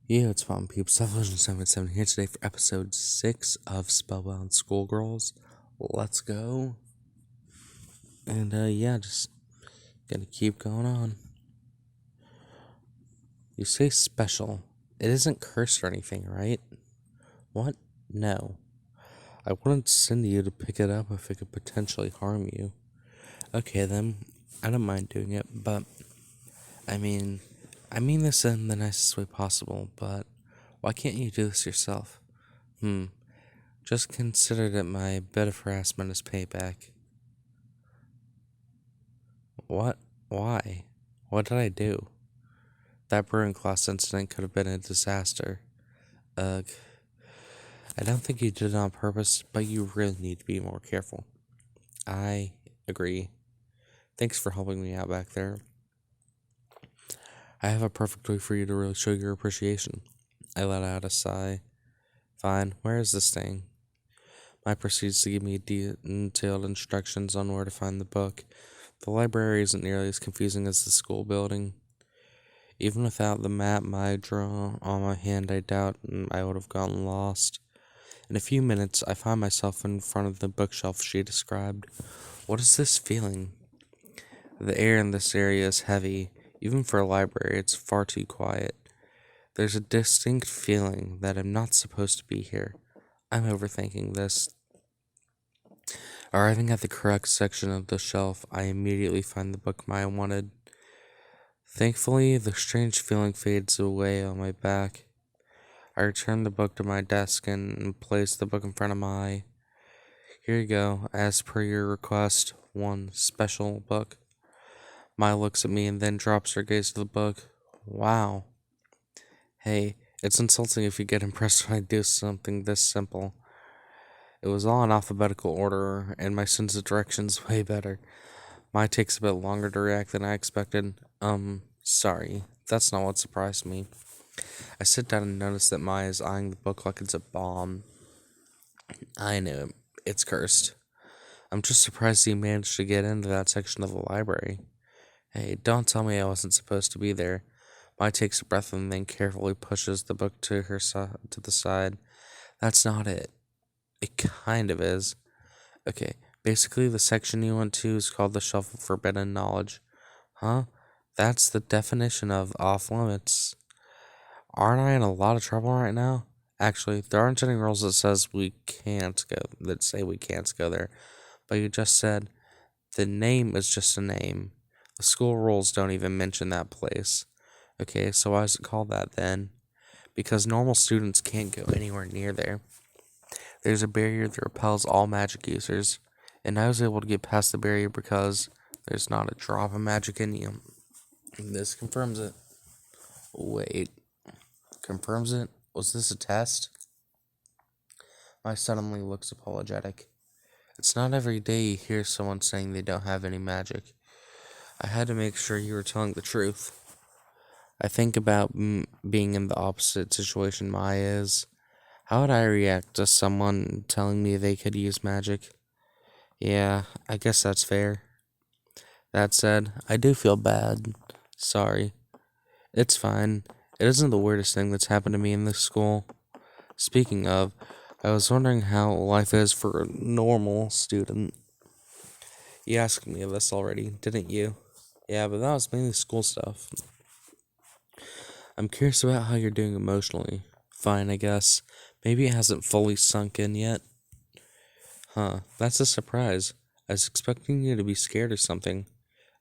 Yeah, it's fun, peeps. Television 77 here today for episode 6 of Spellbound Schoolgirls. Let's go. And, just gonna keep going on. You say special. It isn't cursed or anything, right? What? No. I wouldn't send you to pick it up if it could potentially harm you. Okay, then. I don't mind doing it, but, I mean this in the nicest way possible, but why can't you do this yourself? Just consider that my bit of harassment is payback. What? Why? What did I do? That brewing class incident could have been a disaster. Ugh. I don't think you did it on purpose, but you really need to be more careful. I agree. Thanks for helping me out back there. I have a perfect way for you to really show your appreciation. I let out a sigh. Fine, where is this thing? Mike proceeds to give me detailed instructions on where to find the book. The library isn't nearly as confusing as the school building. Even without the map I draw on my hand, I doubt I would have gotten lost. In a few minutes, I find myself in front of the bookshelf she described. What is this feeling? The air in this area is heavy. Even for a library, it's far too quiet. There's a distinct feeling that I'm not supposed to be here. I'm overthinking this. Arriving at the correct section of the shelf, I immediately find the book I wanted. Thankfully, the strange feeling fades away on my back. I return the book to my desk and place the book in front of my eye. Here you go, as per your request, one special book. Maya looks at me and then drops her gaze to the book. Wow. Hey, it's insulting if you get impressed when I do something this simple. It was all in alphabetical order, and my sense of direction's way better. Mine takes a bit longer to react than I expected. Sorry. That's not what surprised me. I sit down and notice that Maya is eyeing the book like it's a bomb. I knew it. It's cursed. I'm just surprised you managed to get into that section of the library. Hey, don't tell me I wasn't supposed to be there. Maya takes a breath and then carefully pushes the book to to the side. That's not it. It kind of is. Okay, basically the section you went to is called the Shelf of Forbidden Knowledge. Huh? That's the definition of off limits. Aren't I in a lot of trouble right now? Actually, there aren't any rules that say we can't go there. But you just said the name is just a name. The school rules don't even mention that place. Okay, so why is it called that then? Because normal students can't go anywhere near there. There's a barrier that repels all magic users, and I was able to get past the barrier because there's not a drop of magic in you. This confirms it. Wait. Confirms it? Was this a test? I suddenly looks apologetic. It's not every day you hear someone saying they don't have any magic. I had to make sure you were telling the truth. I think about being in the opposite situation Maya is. How would I react to someone telling me they could use magic? Yeah, I guess that's fair. That said, I do feel bad. Sorry. It's fine. It isn't the weirdest thing that's happened to me in this school. Speaking of, I was wondering how life is for a normal student. You asked me this already, didn't you? Yeah, but that was mainly school stuff. I'm curious about how you're doing emotionally. Fine, I guess. Maybe it hasn't fully sunk in yet. Huh, that's a surprise. I was expecting you to be scared or something.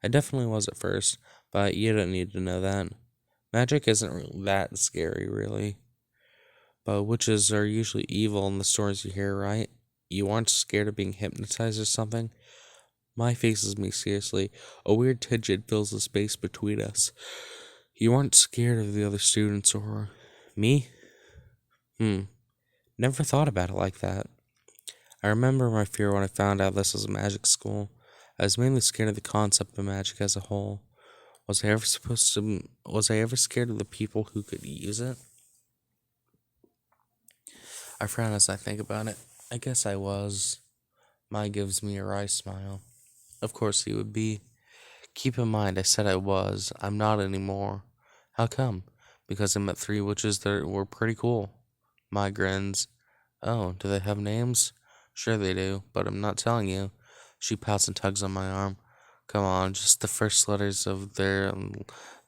I definitely was at first, but you don't need to know that. Magic isn't that scary, really. But witches are usually evil in the stories you hear, right? You aren't scared of being hypnotized or something? My faces me seriously. A weird tidget fills the space between us. You aren't scared of the other students or me? Never thought about it like that. I remember my fear when I found out this was a magic school. I was mainly scared of the concept of magic as a whole. Was I ever scared of the people who could use it? I frown as I think about it. I guess I was. Mai gives me a wry smile. Of course he would be. Keep in mind I said I was. I'm not anymore. How come? because I met three witches that were pretty cool. My grins. Oh, do they have names? Sure they do, but I'm not telling you. She pouts and tugs on my arm. Come on, just the first letters of their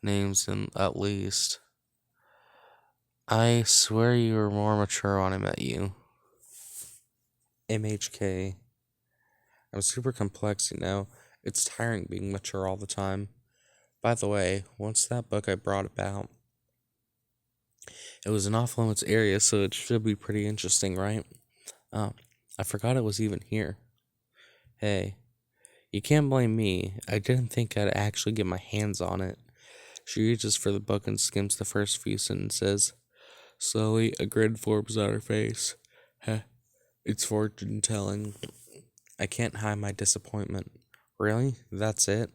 names, and at least. I swear you were more mature when I met you. MHK. I'm super complex, you know. It's tiring being mature all the time. By the way, what's that book I brought about? It was an off limits area, so it should be pretty interesting, right? Oh, I forgot it was even here. Hey, you can't blame me. I didn't think I'd actually get my hands on it. She reaches for the book and skims the first few sentences. Slowly, a grin forms on her face. Heh, it's fortune telling. I can't hide my disappointment. Really? That's it?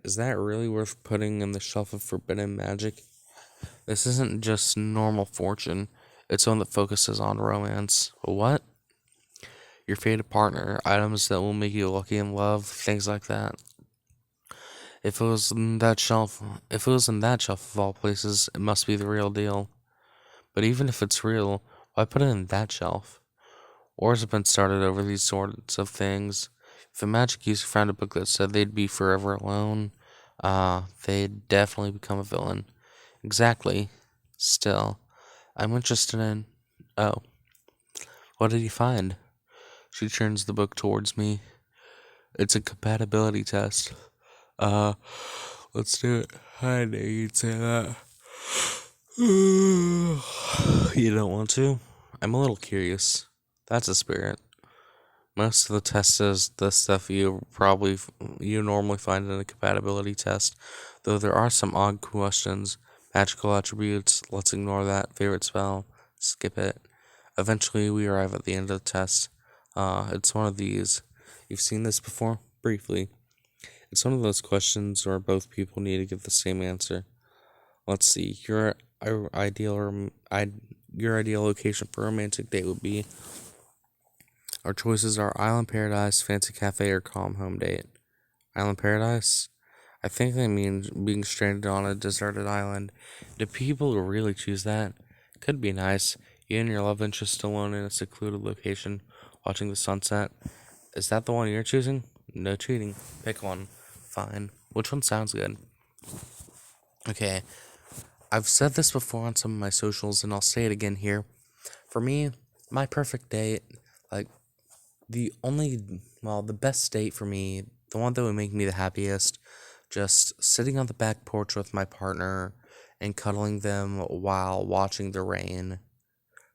Is that really worth putting in the shelf of forbidden magic? This isn't just normal fortune. It's one that focuses on romance. What? Your fated partner, items that will make you lucky in love, things like that. If it was in that shelf, if it was in that shelf of all places, it must be the real deal. But even if it's real, why put it in that shelf? Wars have been started over these sorts of things. If a magic user found a book that said they'd be forever alone, they'd definitely become a villain. Exactly. Still, I'm interested in. Oh, what did you find? She turns the book towards me. It's a compatibility test. Uh, let's do it. I knew you'd say that. You don't want to? I'm a little curious. That's a spirit. Most of the tests is the stuff you normally find in a compatibility test, though there are some odd questions. Magical attributes. Let's ignore that. Favorite spell. Skip it. Eventually, we arrive at the end of the test. It's one of these. You've seen this before? Briefly. It's one of those questions where both people need to give the same answer. Let's see. Your ideal location for a romantic date would be. Our choices are Island Paradise, Fancy Cafe, or Calm Home Date. Island Paradise? I think they mean being stranded on a deserted island. Do people really choose that? Could be nice. You and your love interest alone in a secluded location, watching the sunset. Is that the one you're choosing? No cheating. Pick one. Fine. Which one sounds good? Okay. I've said this before on some of my socials, and I'll say it again here. For me, my perfect date, like, the best date for me, the one that would make me the happiest, just sitting on the back porch with my partner and cuddling them while watching the rain.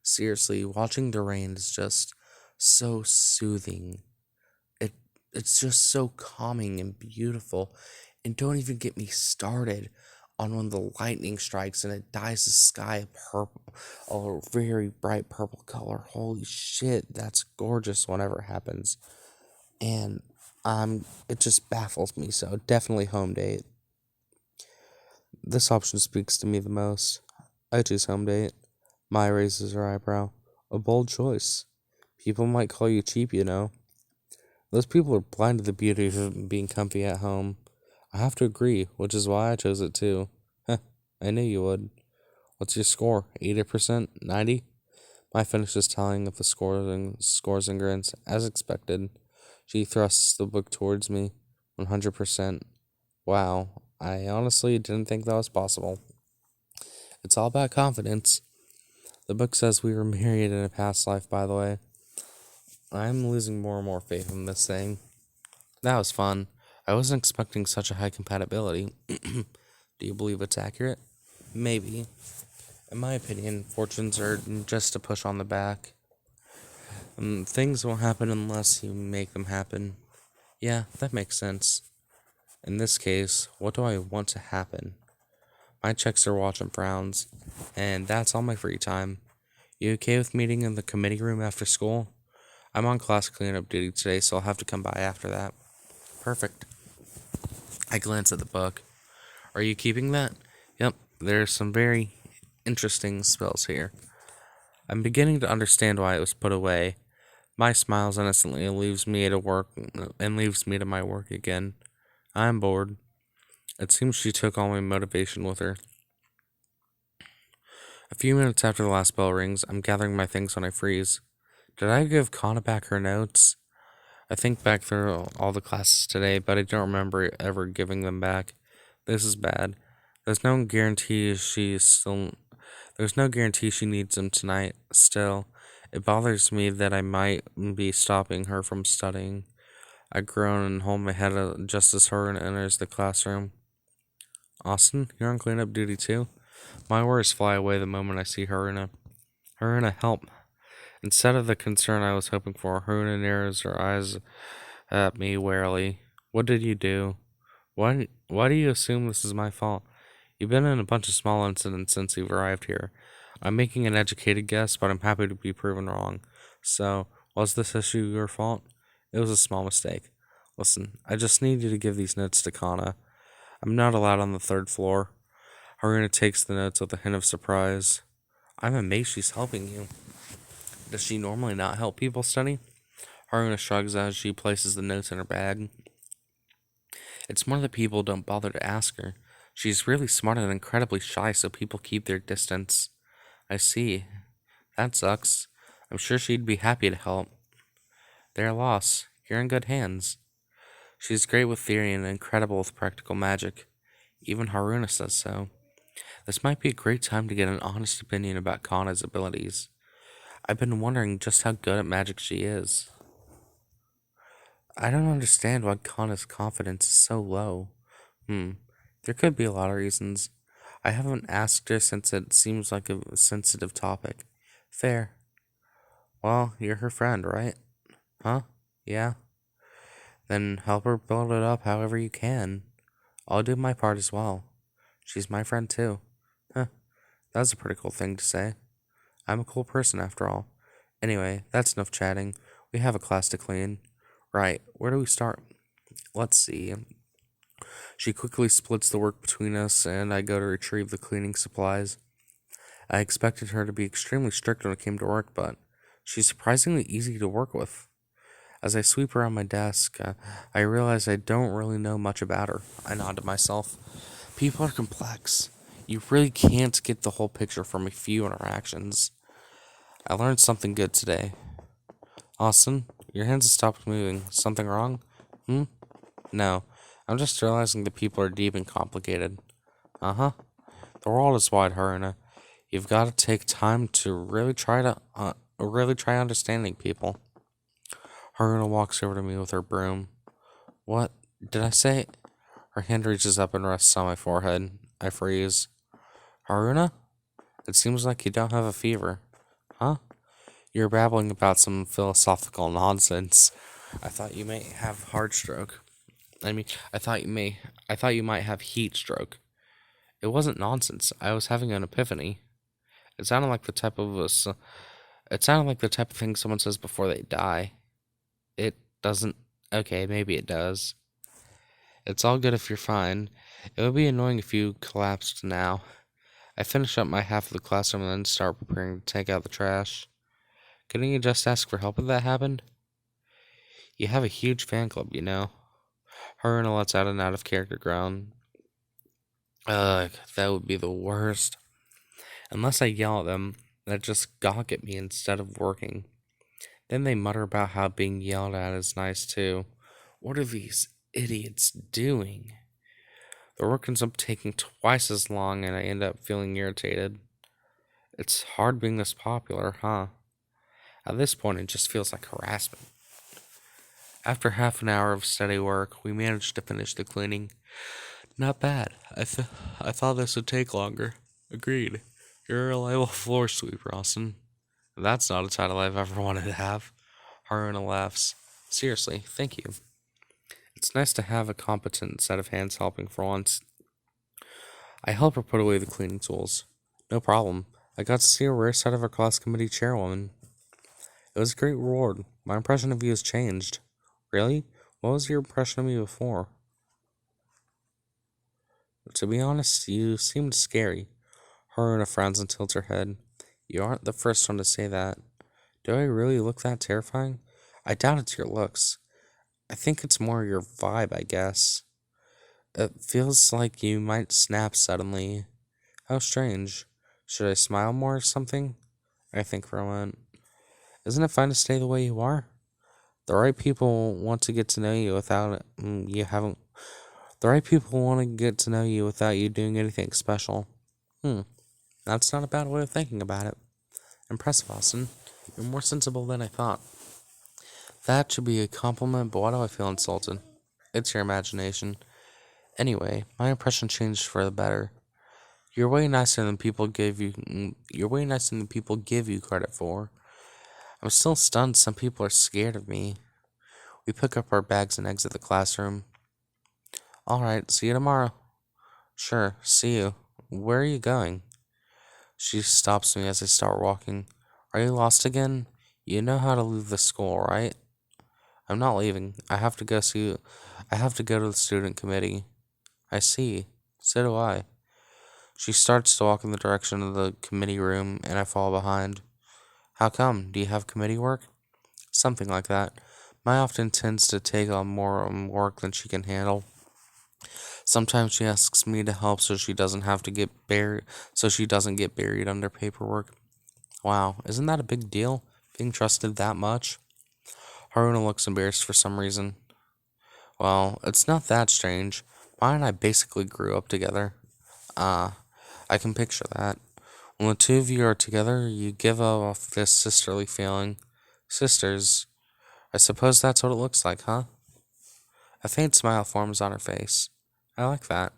Seriously, watching the rain is just so soothing. It it's just so calming and beautiful. And don't even get me started on when the lightning strikes and it dyes the sky a very bright purple color. Holy shit, that's gorgeous whenever it happens. And it just baffles me, so definitely home date. This option speaks to me the most. I choose home date. Maya raises her eyebrow. A bold choice. People might call you cheap, you know. Those people are blind to the beauty of being comfy at home. I have to agree, which is why I chose it too. Heh, I knew you would. What's your score? 80%? 90? My finishes telling of the scores and grins, as expected. She thrusts the book towards me. 100%. Wow, I honestly didn't think that was possible. It's all about confidence. The book says we were married in a past life, by the way. I'm losing more and more faith in this thing. That was fun. I wasn't expecting such a high compatibility. Do you believe it's accurate? Maybe. In my opinion, fortunes are just a push on the back. Things won't happen unless you make them happen. Yeah, that makes sense. In this case, what do I want to happen? My checks are watch and frowns, and that's all my free time. You okay with meeting in the committee room after school? I'm on class cleanup duty today, so I'll have to come by after that. Perfect. I glance at the book. Are you keeping that? Yep, there's some very interesting spells here. I'm beginning to understand why it was put away. My smiles innocently and leaves me to my work again. I'm bored. It seems she took all my motivation with her. A few minutes after the last bell rings, I'm gathering my things when I freeze. Did I give Kana back her notes? I think back through all the classes today, but I don't remember ever giving them back. This is bad. There's no guarantee she's still. There's no guarantee she needs them tonight. Still, it bothers me that I might be stopping her from studying. I groan and hold my head just as Haruna enters the classroom. Austin, you're on cleanup duty too? My worries fly away the moment I see Haruna. Haruna, help. Instead of the concern I was hoping for, Haruna narrows her eyes at me warily. What did you do? Why do you assume this is my fault? You've been in a bunch of small incidents since you've arrived here. I'm making an educated guess, but I'm happy to be proven wrong. So, was this issue your fault? It was a small mistake. Listen, I just need you to give these notes to Kana. I'm not allowed on the third floor. Haruna takes the notes with a hint of surprise. I'm amazed she's helping you. Does she normally not help people study? Haruna shrugs as she places the notes in her bag. It's more that people don't bother to ask her. She's really smart and incredibly shy, so people keep their distance. I see. That sucks. I'm sure she'd be happy to help. They're a loss. You're in good hands. She's great with theory and incredible with practical magic. Even Haruna says so. This might be a great time to get an honest opinion about Kana's abilities. I've been wondering just how good at magic she is. I don't understand why Kana's confidence is so low. There could be a lot of reasons. I haven't asked her since it seems like a sensitive topic. Fair. Well, you're her friend, right? Huh? Yeah? Then help her build it up however you can. I'll do my part as well. She's my friend too. Huh, that's a pretty cool thing to say. I'm a cool person after all. Anyway, that's enough chatting. We have a class to clean. Right, where do we start? Let's see. She quickly splits the work between us, and I go to retrieve the cleaning supplies. I expected her to be extremely strict when it came to work, but she's surprisingly easy to work with. As I sweep around my desk, I realize I don't really know much about her. I nod to myself. People are complex. You really can't get the whole picture from a few interactions. I learned something good today. Austin, your hands have stopped moving. Something wrong? No. I'm just realizing that people are deep and complicated. Uh-huh. The world is wide, Haruna. You've got to take time to really try understanding people. Haruna walks over to me with her broom. What did I say? Her hand reaches up and rests on my forehead. I freeze. Haruna? It seems like you don't have a fever. Huh? You're babbling about some philosophical nonsense. I thought you may have heart stroke. I thought you might have heat stroke. It wasn't nonsense. I was having an epiphany. It sounded like the type of thing someone says before they die. It doesn't. Okay, maybe it does. It's all good if you're fine. It would be annoying if you collapsed now. I finish up my half of the classroom and then start preparing to take out the trash. Couldn't you just ask for help if that happened? You have a huge fan club, you know. Haruna lets out an out of character groan. Ugh, that would be the worst. Unless I yell at them, that just gawk at me instead of working. Then they mutter about how being yelled at is nice too. What are these idiots doing? The work ends up taking twice as long and I end up feeling irritated. It's hard being this popular, huh? At this point, it just feels like harassment. After half an hour of steady work, we managed to finish the cleaning. Not bad. I thought this would take longer. Agreed. You're a reliable floor sweeper, Austin. That's not a title I've ever wanted to have. Haruna laughs. Seriously, thank you. It's nice to have a competent set of hands helping for once. I help her put away the cleaning tools. No problem. I got to see a rare side of our class committee chairwoman. It was a great reward. My impression of you has changed. Really? What was your impression of me before? To be honest, you seemed scary. Haruna frowns and tilts her head. You aren't the first one to say that. Do I really look that terrifying? I doubt it's your looks. I think it's more your vibe, I guess. It feels like you might snap suddenly. How strange. Should I smile more or something? I think for a moment. Isn't it fine to stay the way you are? The right people want to get to know you without you haven't. The right people want to get to know you without you doing anything special. Hmm, that's not a bad way of thinking about it. Impressive, Austin. You're more sensible than I thought. That should be a compliment, but why do I feel insulted? It's your imagination. Anyway, my impression changed for the better. You're way nicer than people give you. You're way nicer than people give you credit for. I'm still stunned. Some people are scared of me. We pick up our bags and exit the classroom. All right, see you tomorrow. Sure, see you. Where are you going? She stops me as I start walking. Are you lost again? You know how to leave the school, right? I'm not leaving. I have to go to the student committee. I see. So do I. She starts to walk in the direction of the committee room, and I fall behind. How come? Do you have committee work? Something like that. My often tends to take on more work than she can handle. Sometimes she asks me to help so she doesn't get buried under paperwork. Wow, isn't that a big deal? Being trusted that much? Haruna looks embarrassed for some reason. Well, it's not that strange. Ma and I basically grew up together. Ah, I can picture that. When the two of you are together, you give off this sisterly feeling. Sisters, I suppose that's what it looks like, huh? A faint smile forms on her face. I like that.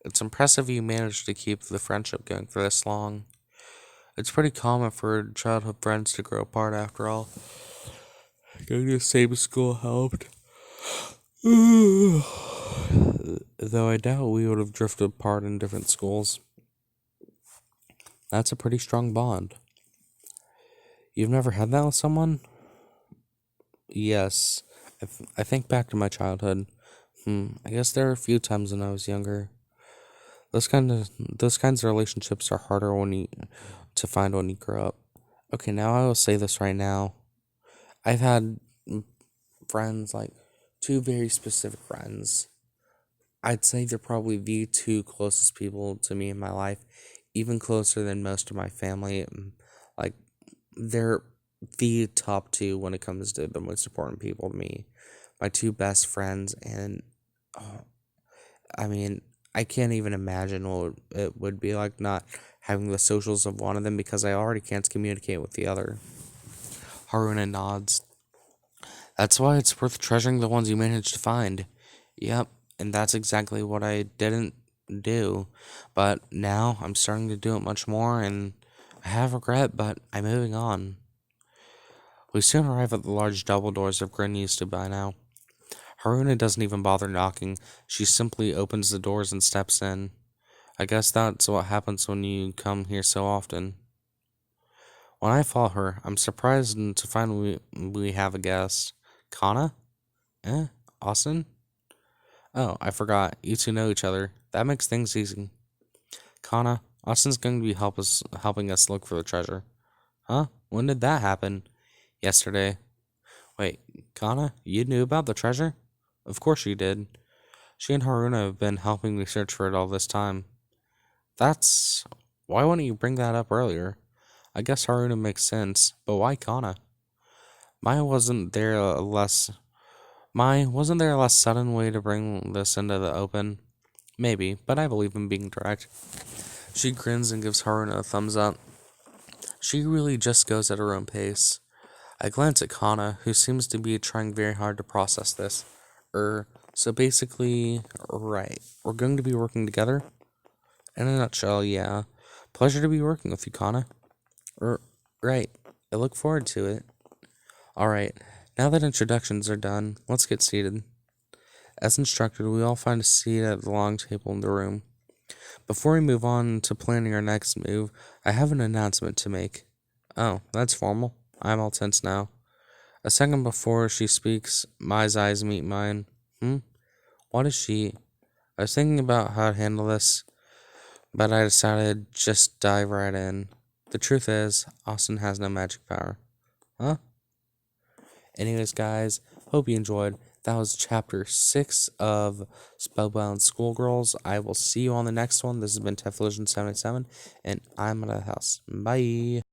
It's impressive you managed to keep the friendship going for this long. It's pretty common for childhood friends to grow apart after all. Going to the same school helped. Though I doubt we would have drifted apart in different schools. That's a pretty strong bond. You've never had that with someone? Yes. I think back to my childhood. I guess there were a few times when I was younger. Those kinds of relationships are harder to find when you grow up. Okay, now I will say this right now. I've had friends, like two very specific friends. I'd say they're probably the two closest people to me in my life, even closer than most of my family. Like, they're the top two when it comes to the most important people to me. My two best friends, and uh, I mean, I can't even imagine what it would be like not having the socials of one of them because I already can't communicate with the other. Haruna nods. That's why it's worth treasuring the ones you managed to find. Yep, and that's exactly what I didn't do. But now I'm starting to do it much more, and I have regret, but I'm moving on. We soon arrive at the large double doors I've grown used to by now. Haruna doesn't even bother knocking. She simply opens the doors and steps in. I guess that's what happens when you come here so often. When I follow her, I'm surprised to find we have a guest. Kana? Eh? Austin? Oh, I forgot. You two know each other. That makes things easy. Kana, Austin's going to be helping us look for the treasure. Huh? When did that happen? Yesterday. Wait, Kana, you knew about the treasure? Of course you did. She and Haruna have been helping me search for it all this time. That's... Why wouldn't you bring that up earlier? I guess Haruna makes sense, but why Kana? Maya wasn't there a less... wasn't there a less sudden way to bring this into the open? Maybe, but I believe in being direct. She grins and gives Haruna a thumbs up. She really just goes at her own pace. I glance at Kana, who seems to be trying very hard to process this. So basically, right. We're going to be working together? In a nutshell, yeah. Pleasure to be working with you, Kana. Right. I look forward to it. Alright, now that introductions are done, let's get seated. As instructed, we all find a seat at the long table in the room. Before we move on to planning our next move, I have an announcement to make. Oh, that's formal. I'm all tense now. A second before she speaks, Mai's eyes meet mine. What is she? I was thinking about how to handle this, but I decided just dive right in. The truth is, Austin has no magic power. Huh? Anyways, guys, hope you enjoyed. That was chapter 6 of Spellbound Schoolgirls. I will see you on the next one. This has been Teflvision77, and I'm out of the house. Bye.